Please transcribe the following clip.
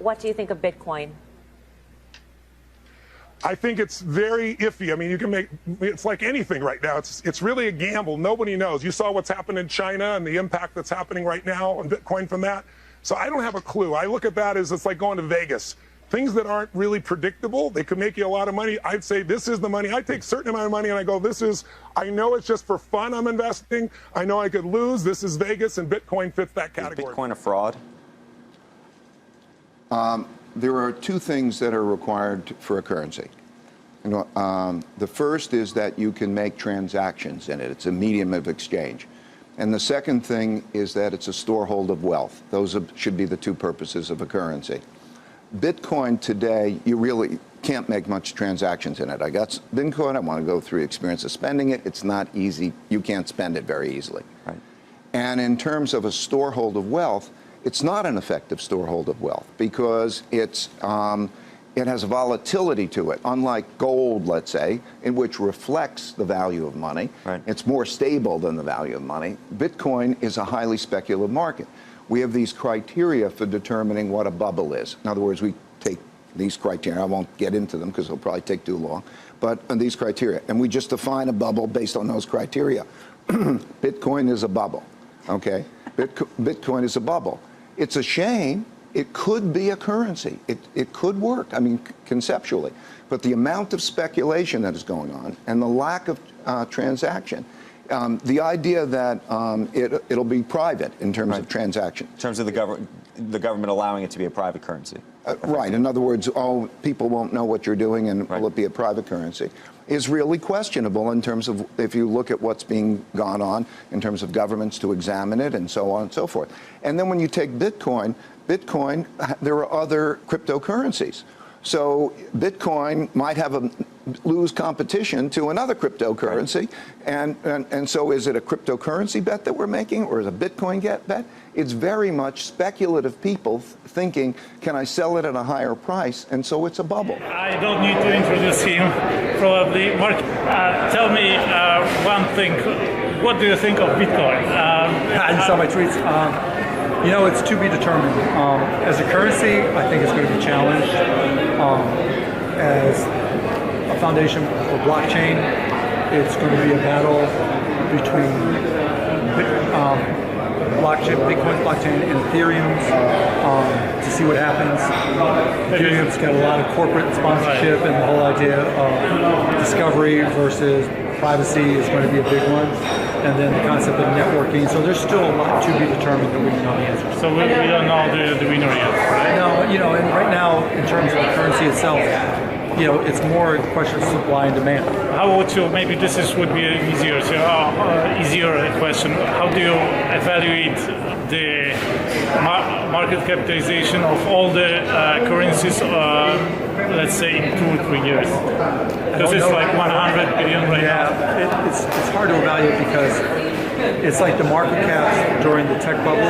what do you think of Bitcoin? I think it's very iffy. I mean, it's like anything right now. It's really a gamble. Nobody knows. You saw what's happened in China and the impact that's happening right now on Bitcoin from that. So I don't have a clue. I look at that as it's like going to Vegas. Things that aren't really predictable, they could make you a lot of money. I'd say this is the money. I take a certain amount of money and I go, I know it's just for fun I'm investing. I know I could lose. This is Vegas, and Bitcoin fits that category. Is Bitcoin a fraud? There are two things that are required for a currency. The first is that you can make transactions in it. It's a medium of exchange. And the second thing is that it's a storehold of wealth. Those should be the two purposes of a currency. Bitcoin today, you really can't make much transactions in it. I got Bitcoin, I want to go through the experience of spending it. It's not easy. You can't spend it very easily. Right. And in terms of a storehold of wealth, it's not an effective storehold of wealth because it has a volatility to it, unlike gold, let's say, in which reflects the value of money. Right. It's more stable than the value of money. Bitcoin is a highly speculative market. We have these criteria for determining what a bubble is. In other words, we take these criteria. I won't get into them because it'll probably take too long. But these criteria, and we just define a bubble based on those criteria. Bitcoin is a bubble, okay? Bitcoin is a bubble. It's a shame. It could be a currency. It could work, I mean, conceptually. But the amount of speculation that is going on and the lack of transaction, the idea that it'll be private in terms of transaction. In terms of the government allowing it to be a private currency. Right. In other words, people won't know what you're doing and will it be a private currency, is really questionable in terms of if you look at what's being gone on in terms of governments to examine it and so on and so forth. And then when you take Bitcoin, there are other cryptocurrencies. So Bitcoin might lose competition to another cryptocurrency. Right. And so is it a cryptocurrency bet that we're making or is it a Bitcoin bet? It's very much speculative people thinking, can I sell it at a higher price? And so it's a bubble. I don't need to introduce him, probably. Mark, tell me one thing. What do you think of Bitcoin? You saw my tweets. You know, it's to be determined. As a currency, I think it's going to be challenged. As a foundation for blockchain, it's going to be a battle between Bitcoin's blockchain and Ethereum's to see what happens. Ethereum's got a lot of corporate sponsorship and the whole idea of discovery versus privacy is going to be a big one. And then the concept of networking. So there's still a lot to be determined that we don't know the answer. So we don't know the winner yet, right? No, and right now, in terms of the currency itself, it's more a question of supply and demand. How would you, maybe would be easier question. How do you evaluate the market capitalization of all the currencies, let's say in 2 or 3 years? Because it's like 100 billion right now. Yeah, it's hard to evaluate because it's like the market caps during the tech bubble